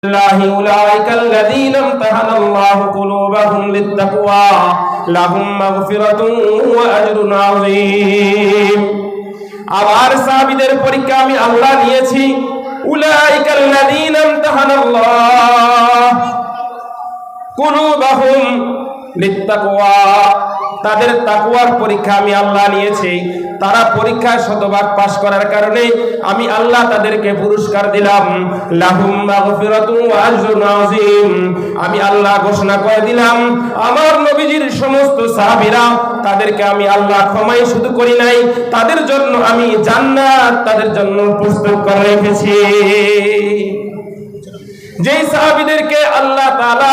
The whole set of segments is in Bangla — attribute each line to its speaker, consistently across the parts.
Speaker 1: أولئك الذين امتحن الله قلوبهم للتقوى لهم مغفرة وأجر عظيم। আবার সাহাবীদের পরীক্ষা আমি আল্লাহ নিয়েছি। أولئك الذين امتحن الله قلوبهم للتقوى, তাদের তাকওয়ার পরীক্ষা আমি আল্লাহ নিয়েছি। তারা পরীক্ষায় শতভাগ পাশ করার কারণে আমি আল্লাহ তাদেরকে পুরস্কার দিলাম, লাহুম মাগফিরাতুন ওয়া আজরুন আযীম। আমি আল্লাহ ঘোষণা করে দিলাম আমার নবীজির সমস্ত সাহাবীরা, তাদেরকে আমি আল্লাহ ক্ষমাই শুধু করি নাই, তাদের জন্য আমি জান্নাত তাদের জন্য প্রস্তুত করে রেখেছি। যেই সাহাবীদেরকে আল্লাহ তাআলা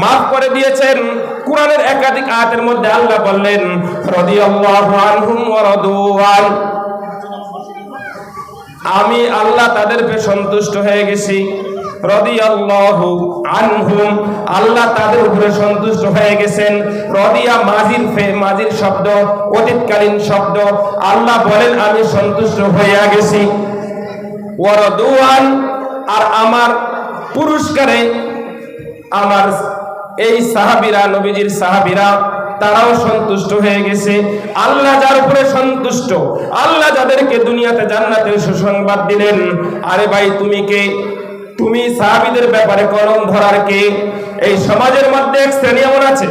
Speaker 1: মাফ করে দিয়েছেন, কুরআনের একাধিক আয়াতের মধ্যে আল্লাহ বললেন রাদিয়াল্লাহু আনহুম ওয়া রাদু আন, আমি আল্লাহ তাদের উপরে সন্তুষ্ট হয়ে গেছি। রাদিয়াল্লাহু আনহুম, আল্লাহ তাদের উপরে সন্তুষ্ট হয়ে গেছেন। রাদিয়া মাজির শব্দ, অতীতকালীন শব্দ। আল্লাহ বলেন আমি সন্তুষ্ট হয়ে গেছি। ওয়া রাদু আন, আর আমার পুরস্কারে আমার এই সাহাবীরা, নবীজির সাহাবীরা, তারাও সন্তুষ্ট হয়ে গেছে। আল্লাহ যার উপরে সন্তুষ্ট, আল্লাহ যাদেরকে দুনিয়াতে জান্নাতের সুসংবাদ দিলেন, আরে ভাই তুমি কে? তুমি সাহাবীদের ব্যাপারে কলম ধরার কে? এই সমাজের মধ্যে এক শ্রেণী এমন আছে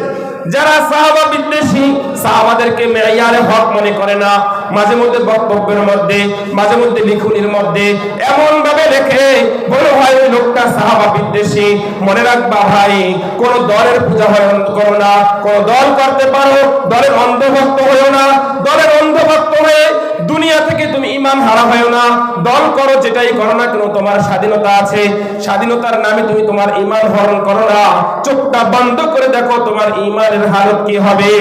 Speaker 1: যারা সাহাবা বিদ্বেষী, সাহাবাদেরকে মেয়ারে হক মনে করে না। মাঝে মধ্যে বক্তব্যের মধ্যে, মাঝে মধ্যে লিখনির মধ্যে এমন ভাবে লেখে বলে হয় ওই লোকটা সাহাবা বিদ্বেষী। মনে রাখবা ভাই, কোন দলের পূজা করো না, কোন দল করতে পারো, দলের অন্ধভক্ত হয়েও না। দলের অন্ধভক্ত হয়ে দুনিয়া থেকে তুমি ঈমান হারা হয়েও না। দল করো, যেটাই করো না কেন, তোমার স্বাধীনতা আছে। স্বাধীনতার নামে তুমি তোমার ঈমান হরণ করো না। চোখটা বন্ধ করে দেখো তোমার ঈমানের হালত কি হবে।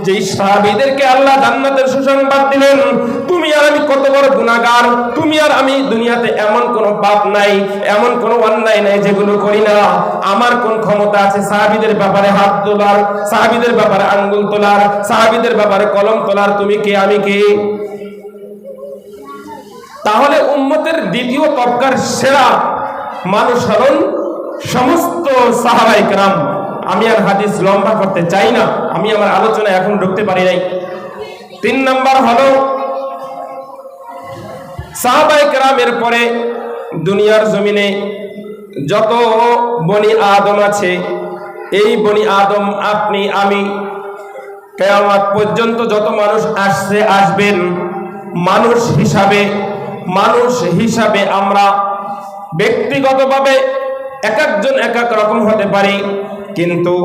Speaker 1: যে সাহাবীদেরকে আল্লাহ জান্নাতের সুসংবাদ দিলেন, তুমি আর আমি কত বড় গুনাহগার। তুমি আর আমি দুনিয়াতে এমন কোন পাপ নাই, এমন কোন অন্যায় নাই যেগুলো করি না। আমার কোন ক্ষমতা আছে সাহাবীদের ব্যাপারে হাত তোলার, সাহাবীদের ব্যাপারে আঙ্গুল তোলার, সাহাবীদের ব্যাপারে কলম তোলার? তুমি কে, আমি কে? তাহলে উম্মতের দ্বিতীয় তবকার সেরা মানুষ হলেন সমস্ত সাহাবায়ে কেরাম। আমি আর হাদিস লম্বা করতে চাই না, আমি আমার আলোচনা এখন ঢুকতে পারি নাই। 3 নাম্বার হলো সাহাবায়ে কেরামের পরে দুনিয়ার জমিনে যত বনি আদম আছে, এই বনি আদম, আপনি আমি, কিয়ামত পর্যন্ত যত মানুষ আসবেন, মানুষ হিসাবে আমরা ব্যক্তিগতভাবে এক একজন এক এক রকম হতে পারি, কিন্তু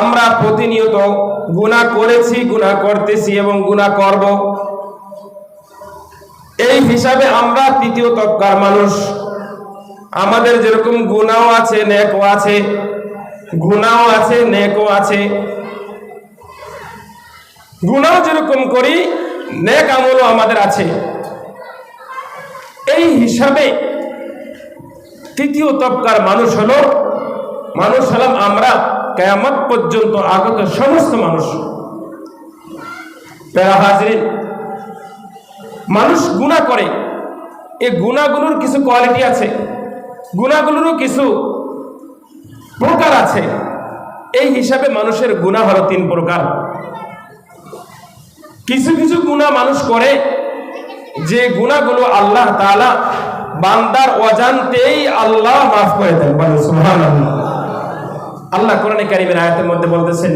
Speaker 1: আমরা প্রতিনিয়ত গুনাহ করেছি, গুনাহ করতেছি এবং গুনাহ করব। এই হিসাবে আমরা তৃতীয় তবকার মানুষ। আমাদের যেরকম গুনাহও আছে, নেকও আছে, গুনাহও আছে, নেকও আছে। গুনাহ যেরকম করি, নেক আমলও আমাদের আছে। এই হিসাবে তৃতীয় তবকার মানুষ হলাম আমরা, কিয়ামত পর্যন্ত আগত সমস্ত মানুষ। প্যারা হাজরিন, মানুষ গুনাহ করে, এই গুনাহগুলোর কিছু কোয়ালিটি আছে, গুনাহগুলোরও কিছু প্রকার আছে। এই হিসাবে মানুষের গুনাহ হলো 3 প্রকার। কিছু কিছু গুনাহ মানুষ করে, যে গুনাহগুলো আল্লাহ তাআলা বান্দার অজান্তেই আল্লাহ মাফ করে দেন। বলেন সুবহানাল্লাহ। আল্লাহ কোরআনে কারীমের আয়াতের মধ্যে বলতেছেন,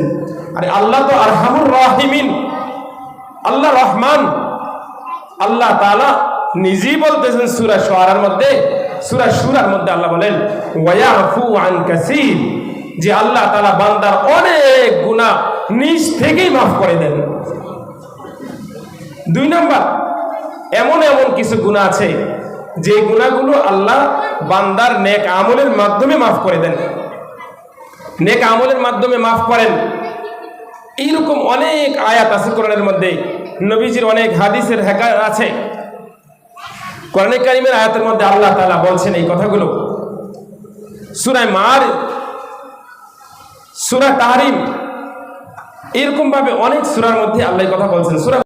Speaker 1: আরে আল্লাহ তো আরহামুর রাহিমিন, আল্লাহ রহমান। আল্লাহ তাআলা নিজেই বলতেছেন সূরা শুআরার মধ্যে, আল্লাহ বলেন ওয়ায়াফু আন কাসীর, যে আল্লাহ তাআলা বান্দার অনেক গুনাহ নিজ থেকেই মাফ করে দেন। 2 নাম্বার, এমন কিছু গুনাহ আছে যে গুনাহগুলো আল্লাহ বান্দার নেক আমলের মাধ্যমে মাফ করে দেন, নেক আমলের মাধ্যমে মাফ করেন। এইরকম অনেক আয়াত আছে কোরআনের মধ্যে, নবীজির অনেক হাদিসের হেকার আছে। কোরআনে কারীমের আয়াতের মধ্যে আল্লাহ তাআলা বলছেন এই কথাগুলো। সূরা মাআরিজ, সূরা তাহরিম, এরকম ভাবে অনেক সূরার মধ্যে আল্লাহ কথা বলছেন। সূরা